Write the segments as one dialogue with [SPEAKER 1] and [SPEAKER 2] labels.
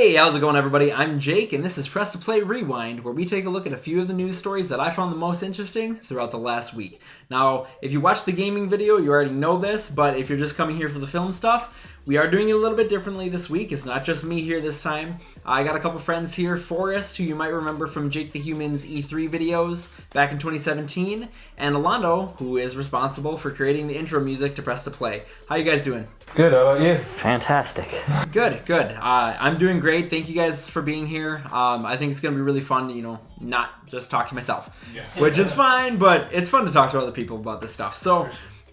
[SPEAKER 1] Hey, how's it going, everybody? I'm Jake, and this is Press to Play Rewind, where we take a look at a few of the news stories that I found the most interesting throughout the last week. Now, if you watched the gaming video, you already know this, but if you're just coming here for the film stuff, we are doing it a little bit differently this week. It's not just me here this time. I got a couple friends here, Forrest, who you might remember from Jake the Human's E3 videos back in 2017, and Alando, who is responsible for creating the intro music to Press to Play. How you guys doing?
[SPEAKER 2] Good, how about you?
[SPEAKER 3] Fantastic.
[SPEAKER 1] Good. I'm doing great. Thank you guys for being here. I think it's going to be really fun to, not just talk to myself, which is fine, but it's fun to talk to other people about this stuff. So,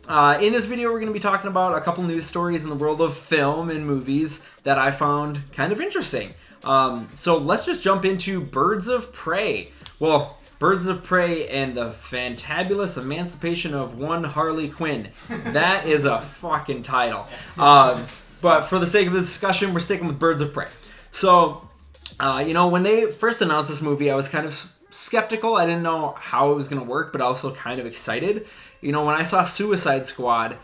[SPEAKER 1] in this video, we're going to be talking about a couple news stories in the world of film and movies that I found kind of interesting. So let's just jump into Birds of Prey. Well, Birds of Prey and the fantabulous emancipation of one Harley Quinn. That is a fucking title. But for the sake of the discussion, we're sticking with Birds of Prey. So, when they first announced this movie, I was kind of skeptical. I didn't know how it was going to work, but also kind of excited. When I saw Suicide Squad,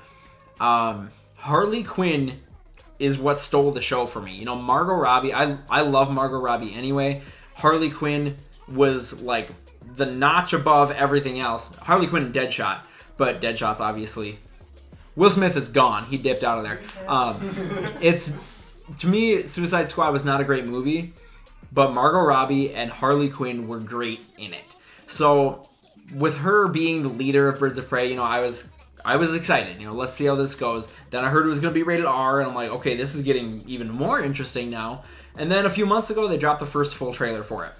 [SPEAKER 1] Harley Quinn is what stole the show for me. Margot Robbie, I love Margot Robbie anyway. Harley Quinn was like the notch above everything else. Harley Quinn and Deadshot, but Deadshot's obviously... Will Smith is gone. He dipped out of there. To me, Suicide Squad was not a great movie, but Margot Robbie and Harley Quinn were great in it. So, with her being the leader of Birds of Prey, I was excited. Let's see how this goes. Then I heard it was going to be rated R, and I'm like, okay, this is getting even more interesting now. And then a few months ago, they dropped the first full trailer for it.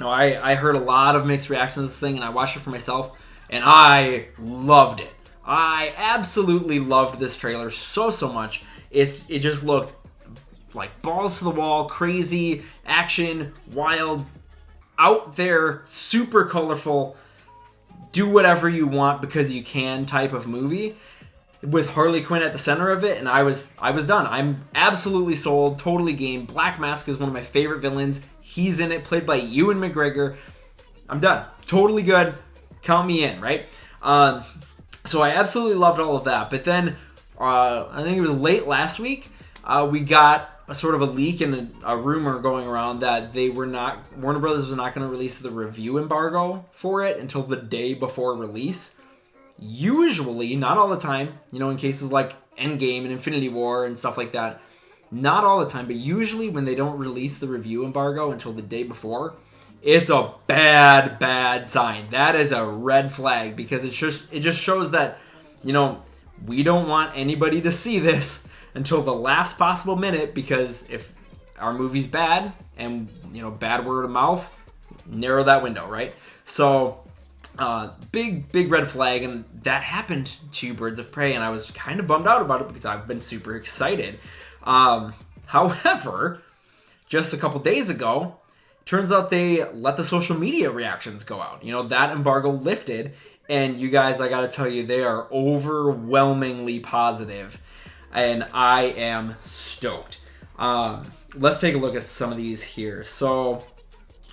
[SPEAKER 1] I heard a lot of mixed reactions to this thing, and I watched it for myself, and I loved it. I absolutely loved this trailer so much. It just looked like balls to the wall, crazy, action, wild, out there, super colorful, do whatever you want because you can type of movie with Harley Quinn at the center of it, and I was done. I'm absolutely sold, totally game. Black Mask is one of my favorite villains. He's in it, played by Ewan McGregor. I'm done. Totally good. Count me in, right? So I absolutely loved all of that. But then, I think it was late last week, we got a sort of a leak and a rumor going around that Warner Brothers was not going to release the review embargo for it until the day before release. Usually, not all the time, in cases like Endgame and Infinity War and stuff like that, not all the time, but usually when they don't release the review embargo until the day before, it's a bad sign. That is a red flag because it just shows that, we don't want anybody to see this until the last possible minute, because if our movie's bad and, bad word of mouth, narrow that window, right? So, big red flag, and that happened to Birds of Prey, and I was kind of bummed out about it because I've been super excited. However, just a couple days ago, turns out they let the social media reactions go out. That embargo lifted, and you guys, I gotta tell you, they are overwhelmingly positive, and I am stoked. Let's take a look at some of these here. So,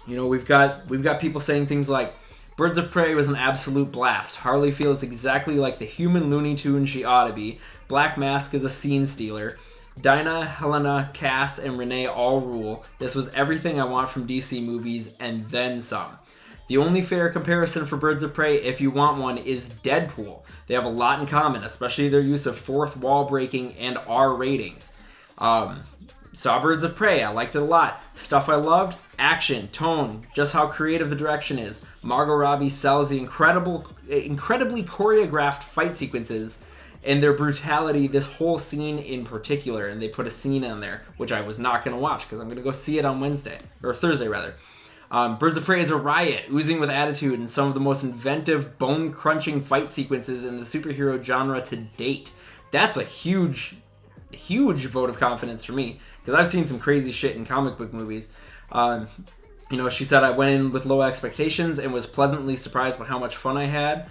[SPEAKER 1] we've got people saying things like, Birds of Prey was an absolute blast. Harley feels exactly like the human Looney Tune she ought to be. Black Mask is a scene stealer. Dinah, Helena, Cass, and Renee all rule. This was everything I want from DC movies, and then some. The only fair comparison for Birds of Prey, if you want one, is Deadpool. They have a lot in common, especially their use of fourth wall breaking and R ratings. Saw Birds of Prey, I liked it a lot. Stuff I loved, action, tone, just how creative the direction is. Margot Robbie sells the incredibly choreographed fight sequences and their brutality, this whole scene in particular, and they put a scene in there, which I was not going to watch because I'm going to go see it on Thursday rather. Birds of Prey is a riot, oozing with attitude, and some of the most inventive, bone-crunching fight sequences in the superhero genre to date. That's a huge vote of confidence for me, because I've seen some crazy shit in comic book movies. She said I went in with low expectations and was pleasantly surprised by how much fun I had.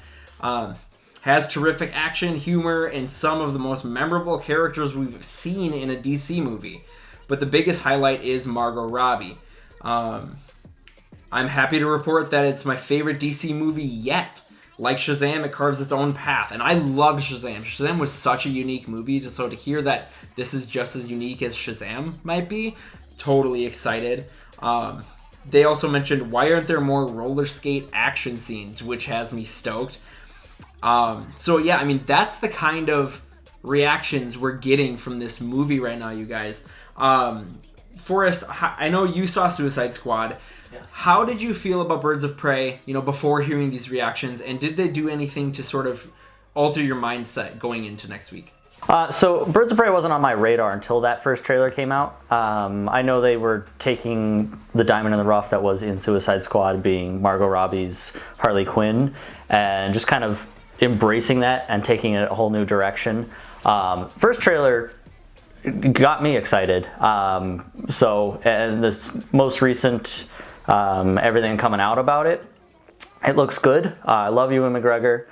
[SPEAKER 1] Has terrific action, humor, and some of the most memorable characters we've seen in a DC movie. But the biggest highlight is Margot Robbie. I'm happy to report that it's my favorite DC movie yet. Like Shazam, it carves its own path, and I loved Shazam. Shazam was such a unique movie, so to hear that this is just as unique as Shazam might be, totally excited. They also mentioned, why aren't there more roller skate action scenes, which has me stoked. So yeah, I mean, that's the kind of reactions we're getting from this movie right now, you guys. Forrest, I know you saw Suicide Squad.
[SPEAKER 2] Yeah.
[SPEAKER 1] How did you feel about Birds of Prey, before hearing these reactions, and did they do anything to sort of alter your mindset going into next week?
[SPEAKER 2] So Birds of Prey wasn't on my radar until that first trailer came out. I know they were taking the diamond in the rough that was in Suicide Squad, being Margot Robbie's Harley Quinn, and just kind of embracing that and taking it a whole new direction. First trailer got me excited. And this most recent everything coming out about it, it looks good. I love Ewan McGregor.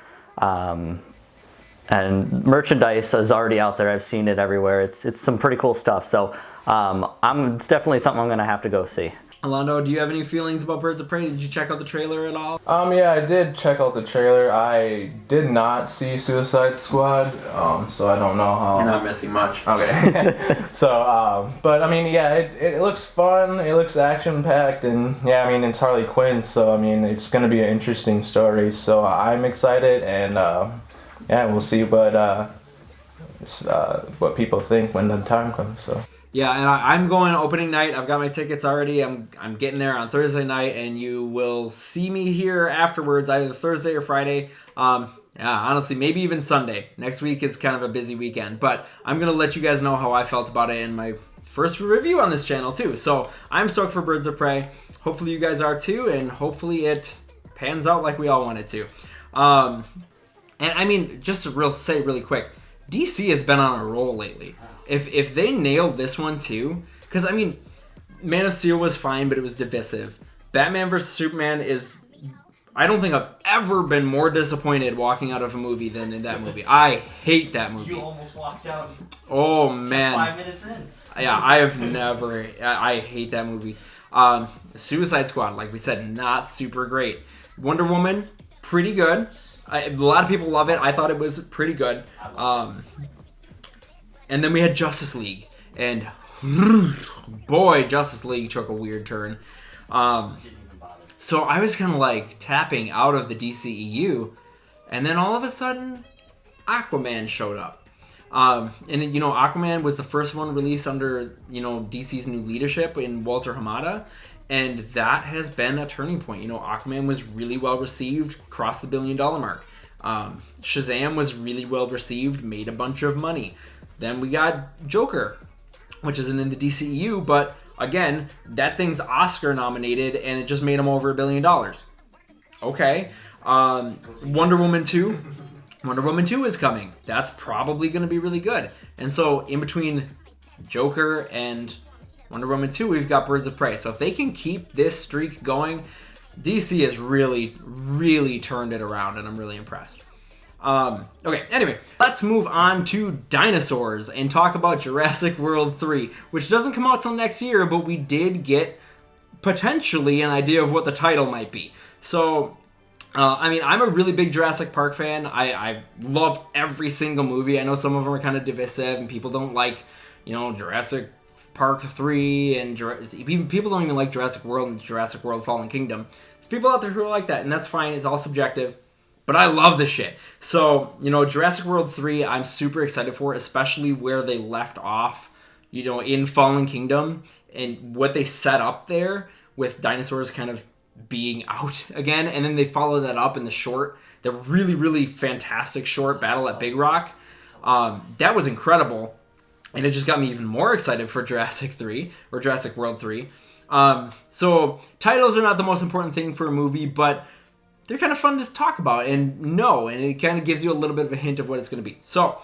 [SPEAKER 2] And merchandise is already out there. I've seen it everywhere. It's some pretty cool stuff. So it's definitely something I'm going to have to go see.
[SPEAKER 1] Alando, do you have any feelings about Birds of Prey? Did you check out the trailer at all?
[SPEAKER 3] Yeah, I did check out the trailer. I did not see Suicide Squad, so I don't know how.
[SPEAKER 1] You're not missing much.
[SPEAKER 3] Okay. So, but I mean, yeah, it looks fun. It looks action-packed, and yeah, I mean, it's Harley Quinn, so I mean, it's gonna be an interesting story. So I'm excited, and yeah, we'll see what people think when the time comes. So.
[SPEAKER 1] Yeah, and I'm going opening night. I've got my tickets already. I'm getting there on Thursday night, and you will see me here afterwards, either Thursday or Friday. Yeah, honestly, maybe even Sunday. Next week is kind of a busy weekend, but I'm going to let you guys know how I felt about it in my first review on this channel, too. So I'm stoked for Birds of Prey. Hopefully you guys are, too, and hopefully it pans out like we all want it to. And I mean, just to say really quick, DC has been on a roll lately. If they nailed this one too, because I mean, Man of Steel was fine, but it was divisive. Batman vs Superman I don't think I've ever been more disappointed walking out of a movie than in that movie. I hate that movie.
[SPEAKER 2] You almost walked out.
[SPEAKER 1] Oh man,
[SPEAKER 2] 5 minutes in.
[SPEAKER 1] Yeah, I have never. I hate that movie. Suicide Squad, like we said, not super great. Wonder Woman, pretty good. A lot of people love it. I thought it was pretty good. And then we had Justice League, and boy, Justice League took a weird turn. So I was kind of like tapping out of the DCEU, and then all of a sudden, Aquaman showed up. And Aquaman was the first one released under DC's new leadership in Walter Hamada, and that has been a turning point. Aquaman was really well received, crossed the $1 billion mark. Shazam was really well received, made a bunch of money. Then we got Joker, which isn't in the DCEU, but again, that thing's Oscar nominated, and it just made him over $1 billion. Okay. Wonder Woman 2. Wonder Woman 2 is coming. That's probably going to be really good. And so in between Joker and Wonder Woman 2, we've got Birds of Prey. So if they can keep this streak going, DC has really, really turned it around, and I'm really impressed. Okay, anyway, let's move on to dinosaurs and talk about Jurassic World 3, which doesn't come out till next year, but we did get potentially an idea of what the title might be. So, I'm a really big Jurassic Park fan. I love every single movie. I know some of them are kind of divisive, and people don't like, Jurassic Park 3, and people don't even like Jurassic World and Jurassic World Fallen Kingdom. There's people out there who are like that, and that's fine. It's all subjective. But I love this shit. So, Jurassic World 3, I'm super excited for, especially where they left off, in Fallen Kingdom, and what they set up there with dinosaurs kind of being out again. And then they follow that up in the really, really fantastic short Battle at Big Rock. That was incredible. And it just got me even more excited for Jurassic World 3. So, titles are not the most important thing for a movie, but they're kind of fun to talk about and it kind of gives you a little bit of a hint of what it's going to be. So,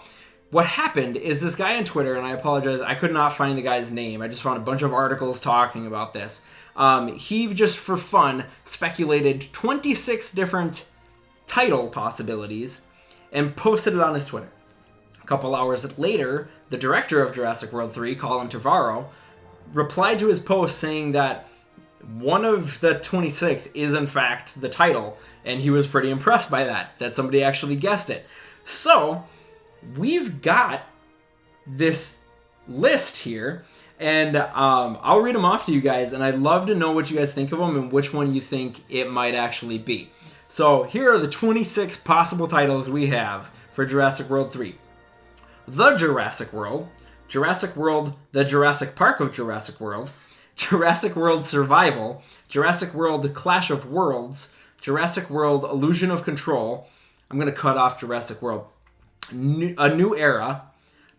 [SPEAKER 1] what happened is this guy on Twitter, and I apologize, I could not find the guy's name. I just found a bunch of articles talking about this. He just, for fun, speculated 26 different title possibilities and posted it on his Twitter. A couple hours later, the director of Jurassic World 3, Colin Trevorrow, replied to his post saying that one of the 26 is, in fact, the title, and he was pretty impressed by that somebody actually guessed it. So, we've got this list here, And I'll read them off to you guys, and I'd love to know what you guys think of them and which one you think it might actually be. So here are the 26 possible titles we have for Jurassic World 3. The Jurassic World, Jurassic World, The Jurassic Park of Jurassic World, Jurassic World Survival, Jurassic World Clash of Worlds, Jurassic World Illusion of Control. I'm going to cut off Jurassic World. A New Era,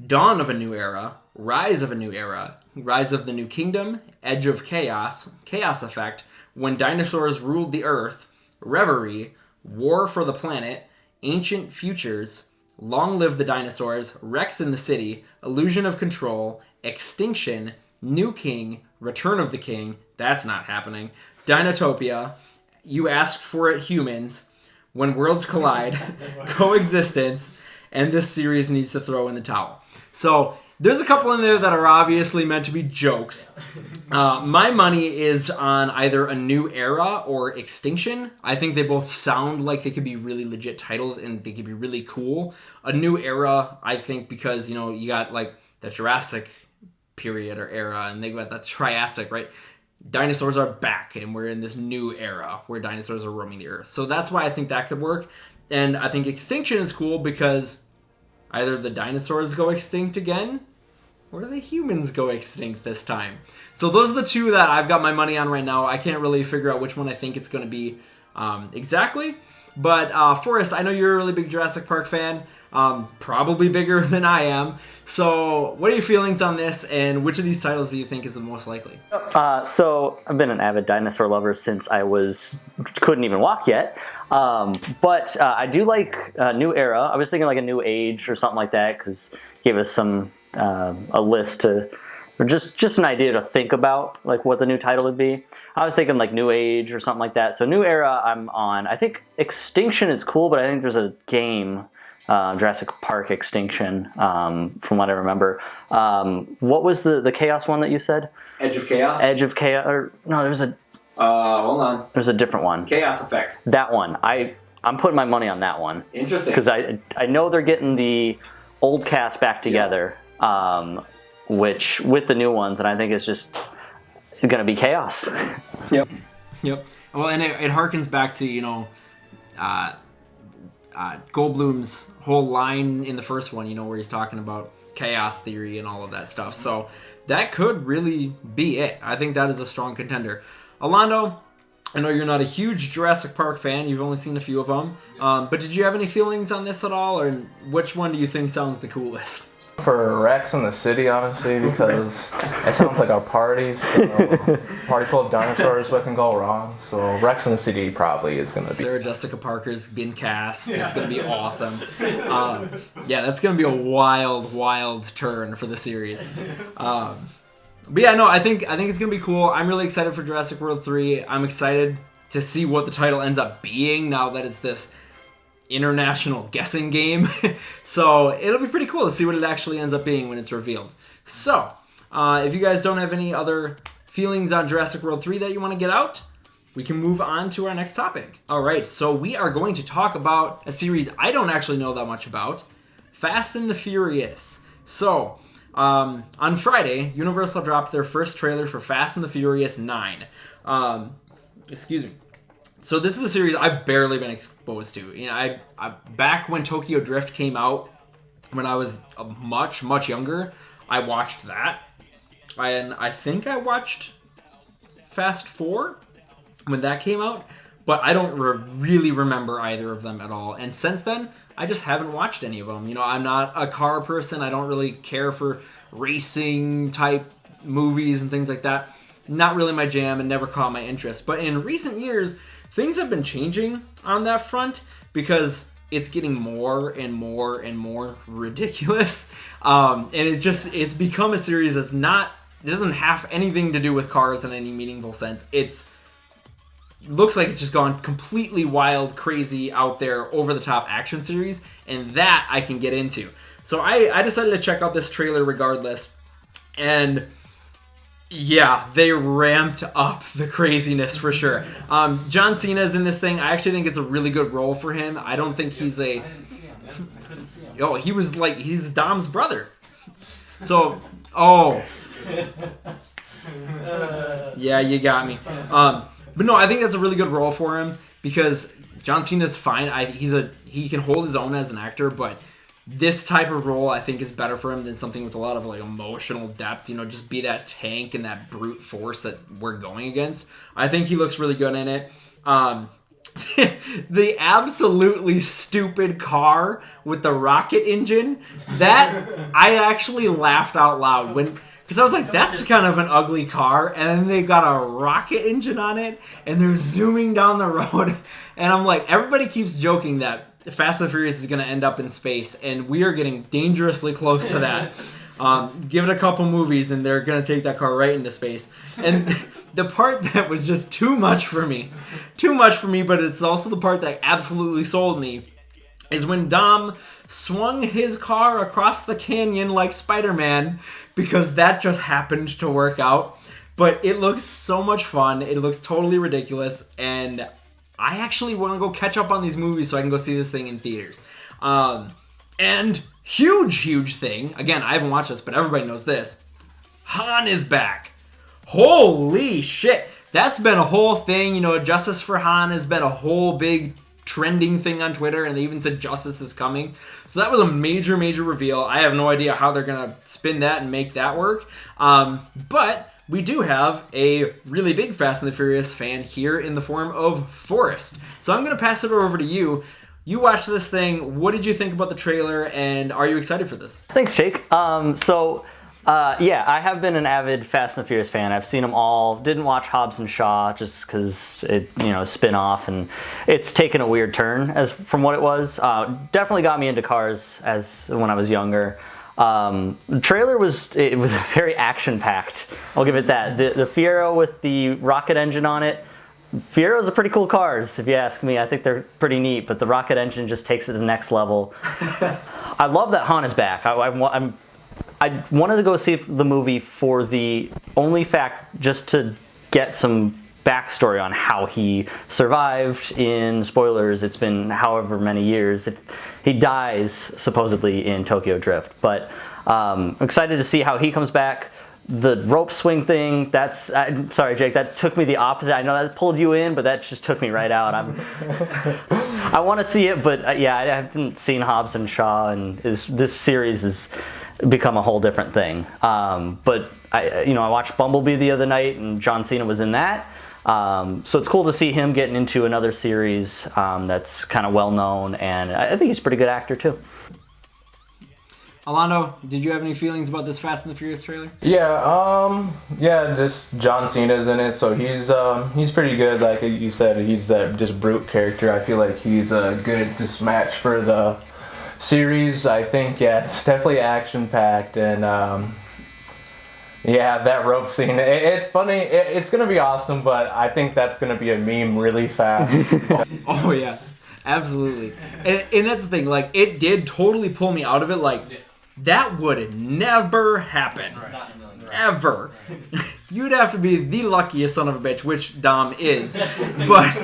[SPEAKER 1] Dawn of a New Era, Rise of a New Era, Rise of the New Kingdom, Edge of Chaos, Chaos Effect, When Dinosaurs Ruled the Earth, Reverie, War for the Planet, Ancient Futures, Long Live the Dinosaurs, Rex in the City, Illusion of Control, Extinction, New King, Return of the King, that's not happening, Dinotopia, You Asked for It Humans, When Worlds Collide, Coexistence, and this series needs to throw in the towel. So there's a couple in there that are obviously meant to be jokes. My money is on either A New Era or Extinction. I think they both sound like they could be really legit titles and they could be really cool. A New Era, I think, because, you got like the Jurassic period or era, and they got that Triassic, right? Dinosaurs are back, and we're in this new era where dinosaurs are roaming the earth. So that's why I think that could work. And I think Extinction is cool because either the dinosaurs go extinct again, or the humans go extinct this time. So those are the two that I've got my money on right now. I can't really figure out which one I think it's going to be exactly. But Forrest, I know you're a really big Jurassic Park fan. Probably bigger than I am. So what are your feelings on this, and which of these titles do you think is the most likely?
[SPEAKER 2] So I've been an avid dinosaur lover since I couldn't even walk yet. But I do like New Era. I was thinking like a New Age or something like that, because gave us some a list or just an idea to think about, like what the new title would be. I was thinking like New Age or something like that. So New Era I'm on. I think Extinction is cool, but I think there's a game, Jurassic Park Extinction, from what I remember. What was the Chaos one that you said?
[SPEAKER 1] Edge of Chaos?
[SPEAKER 2] Edge of Chaos, or no, there's a...
[SPEAKER 1] hold on.
[SPEAKER 2] There's a different one.
[SPEAKER 1] Chaos Effect.
[SPEAKER 2] That one. I'm putting my money on that one.
[SPEAKER 1] Interesting.
[SPEAKER 2] Because I know they're getting the old cast back together, which with the new ones, and I think it's just going to be chaos.
[SPEAKER 1] Yep. Well, and it harkens back to, Goldblum's whole line in the first one, where he's talking about chaos theory and all of that stuff. So that could really be it. I think that is a strong contender. Alando, I know you're not a huge Jurassic Park fan. You've only seen a few of them. But did you have any feelings on this at all? Or which one do you think sounds the coolest?
[SPEAKER 3] For Rex in the City, honestly, because it sounds like a party. So party full of dinosaurs, what can go wrong? So Rex in the City probably is going to be.
[SPEAKER 1] Sarah Jessica Parker's been cast. It's going to be awesome. That's going to be a wild turn for the series. But yeah, no, I think it's going to be cool. I'm really excited for Jurassic World 3. I'm excited to see what the title ends up being now that it's this international guessing game. So it'll be pretty cool to see what it actually ends up being when it's revealed. So if you guys don't have any other feelings on Jurassic World 3 that you want to get out, we can move on to our next topic. All right, so we are going to talk about a series I don't actually know that much about, Fast and the Furious. So on Friday, Universal dropped their first trailer for Fast and the Furious 9. Excuse me. So this is a series I've barely been exposed to. I back when Tokyo Drift came out, when I was much younger, I watched that. And I think I watched Fast 4 when that came out, but I don't really remember either of them at all. And since then, I just haven't watched any of them. I'm not a car person. I don't really care for racing type movies and things like that. Not really my jam and never caught my interest. But in recent years, things have been changing on that front because it's getting more and more ridiculous. And it's become a series that's it doesn't have anything to do with cars in any meaningful sense. Looks like it's just gone completely wild, crazy, out there, over-the-top action series, and that I can get into. So I decided to check out this trailer regardless, and yeah, they ramped up the craziness for sure. John Cena's in this thing. I actually think it's a really good role for him. I don't think he's a... he's Dom's brother. So, Yeah, you got me. But no, I think that's a really good role for him because John Cena's fine. He can hold his own as an actor, but this type of role I think is better for him than something with a lot of like emotional depth. Just be that tank and that brute force that we're going against. I think he looks really good in it. The absolutely stupid car with the rocket engine, that I actually laughed out loud because I was like, that's kind of an ugly car, and then they got a rocket engine on it and they're zooming down the road, and I'm like, everybody keeps joking that Fast and Furious is going to end up in space, and we are getting dangerously close to that. Give it a couple movies and they're going to take that car right into space. And the part that was just too much for me, but it's also the part that absolutely sold me, is when Dom swung his car across the canyon like Spider-Man, because that just happened to work out. But it looks so much fun. It looks totally ridiculous, and I actually want to go catch up on these movies so I can go see this thing in theaters. And huge thing, again, I haven't watched this, but everybody knows this, Han is back. Holy shit. That's been a whole thing. Justice for Han has been a whole big trending thing on Twitter, and they even said Justice is coming. So that was a major reveal. I have no idea how they're going to spin that and make that work. But we do have a really big Fast and the Furious fan here in the form of Forrest. So I'm going to pass it over to you. You watched this thing. What did you think about the trailer, and are you excited for this?
[SPEAKER 2] Thanks, Jake. Yeah, I have been an avid Fast and the Furious fan. I've seen them all. Didn't watch Hobbs and Shaw just because it, spin-off, and it's taken a weird turn from what it was. Definitely got me into cars when I was younger. The trailer was very action-packed. I'll give it that. The Fiero with the rocket engine on it. Fieros are pretty cool cars, if you ask me. I think they're pretty neat, but the rocket engine just takes it to the next level. I love that Han is back. I wanted to go see the movie for the only fact just to get some backstory on how he survived. In spoilers, it's been however many years. He dies supposedly in Tokyo Drift, but I'm excited to see how he comes back. The rope swing thing, sorry, Jake, that took me the opposite. I know that pulled you in, but that just took me right out. I want to see it, but yeah, I haven't seen Hobbs and Shaw, and this series has become a whole different thing. But I watched Bumblebee the other night, and John Cena was in that. So it's cool to see him getting into another series that's kind of well known, and I think he's a pretty good actor too.
[SPEAKER 1] Alando, did you have any feelings about this Fast and the Furious trailer?
[SPEAKER 3] Yeah, just John Cena's in it, so he's pretty good. Like you said, he's that just brute character. I feel like he's a good just match for the series. I think, yeah, it's definitely action-packed, and yeah, that rope scene, it's funny. It's going to be awesome, but I think that's going to be a meme really fast.
[SPEAKER 1] Oh, yeah. Absolutely. And that's the thing. Like, it did totally pull me out of it. Like, that would never happen. Ever. You'd have to be the luckiest son of a bitch, which Dom is. But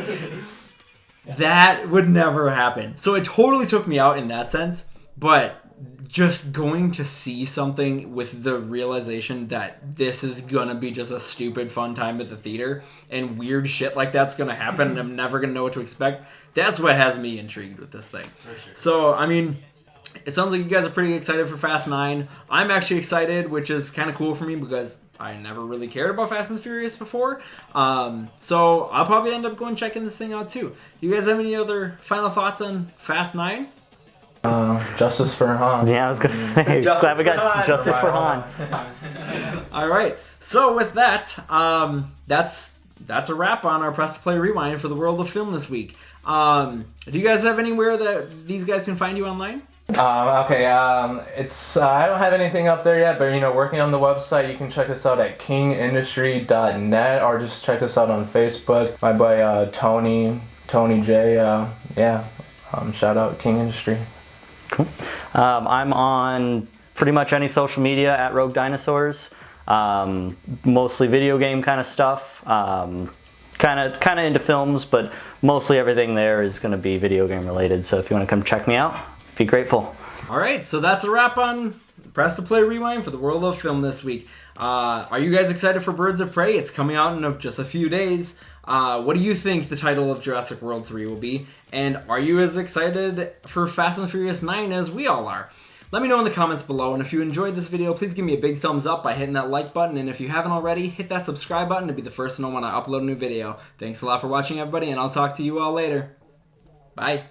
[SPEAKER 1] that would never happen. So it totally took me out in that sense. But just going to see something with the realization that this is going to be just a stupid fun time at the theater and weird shit like that's going to happen and I'm never going to know what to expect, that's what has me intrigued with this thing. For sure. So, I mean, it sounds like you guys are pretty excited for Fast 9. I'm actually excited, which is kind of cool for me because I never really cared about Fast and the Furious before. So I'll probably end up going checking this thing out too. You guys have any other final thoughts on Fast 9?
[SPEAKER 3] Justice for Han.
[SPEAKER 2] Yeah, I was going to say. Glad we got Justice for Han.
[SPEAKER 1] All right. So with that, that's a wrap on our Press to Play Rewind for the world of film this week. Do you guys have anywhere that these guys can find you online?
[SPEAKER 3] Okay, it's I don't have anything up there yet, but working on the website, you can check us out at kingindustry.net or just check us out on Facebook. My boy Tony J. Shout out King Industry.
[SPEAKER 2] Cool. I'm on pretty much any social media at Rogue Dinosaurs. Mostly video game kind of stuff. Kind of into films, but mostly everything there is going to be video game related. So if you want to come check me out, be grateful.
[SPEAKER 1] All right, so that's a wrap on press the play rewind for the world of film this week. Are you guys excited for Birds of Prey? It's coming out in just a few days. What do you think the title of Jurassic World 3 will be? And are you as excited for Fast and the Furious 9 as we all are? Let me know in the comments below, and if you enjoyed this video, please give me a big thumbs up by hitting that like button, and if you haven't already, hit that subscribe button to be the first to know when I upload a new video. Thanks a lot for watching, everybody, and I'll talk to you all later. Bye.